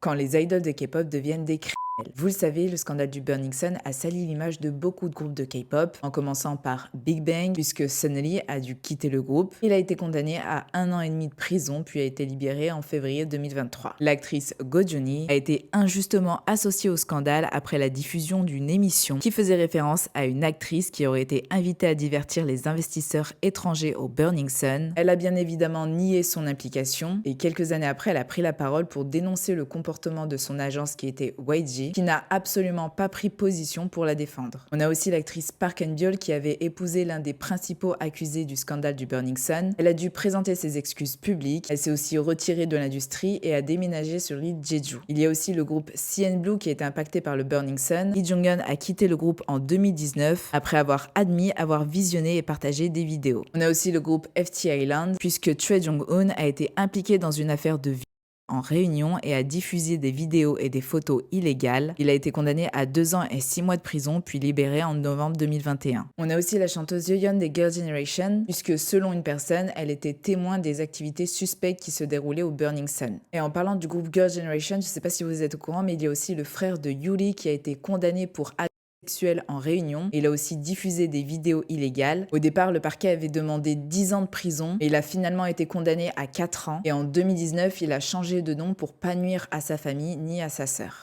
Quand les idoles de K-pop deviennent des criminels. Vous le savez, le scandale du Burning Sun a sali l'image de beaucoup de groupes de K-pop, en commençant par Big Bang, puisque Sunny a dû quitter le groupe. Il a été condamné à 1 an et demi de prison, puis a été libéré en février 2023. L'actrice Go Joonhee a été injustement associée au scandale après la diffusion d'une émission qui faisait référence à une actrice qui aurait été invitée à divertir les investisseurs étrangers au Burning Sun. Elle a bien évidemment nié son implication, et quelques années après, elle a pris la parole pour dénoncer le comportement de son agence qui était YG, qui n'a absolument pas pris position pour la défendre. On a aussi l'actrice Park Eun-byul qui avait épousé l'un des principaux accusés du scandale du Burning Sun. Elle a dû présenter ses excuses publiques. Elle s'est aussi retirée de l'industrie et a déménagé sur l'île Jeju. Il y a aussi le groupe CNBLUE qui a été impacté par le Burning Sun. Lee Jong-un a quitté le groupe en 2019 après avoir admis avoir visionné et partagé des vidéos. On a aussi le groupe FT Island puisque Choi Jong-un a été impliqué dans une affaire de en réunion et a diffusé des vidéos et des photos illégales. Il a été condamné à 2 ans et 6 mois de prison, puis libéré en novembre 2021. On a aussi la chanteuse Yeon des Girl' Generation, puisque selon une personne, elle était témoin des activités suspectes qui se déroulaient au Burning Sun. Et en parlant du groupe Girl' Generation, je ne sais pas si vous êtes au courant, mais il y a aussi le frère de Yuri qui a été condamné pour sexuel en réunion. Il a aussi diffusé des vidéos illégales. Au départ, le parquet avait demandé 10 ans de prison, mais il a finalement été condamné à 4 ans. Et en 2019, il a changé de nom pour pas nuire à sa famille ni à sa sœur.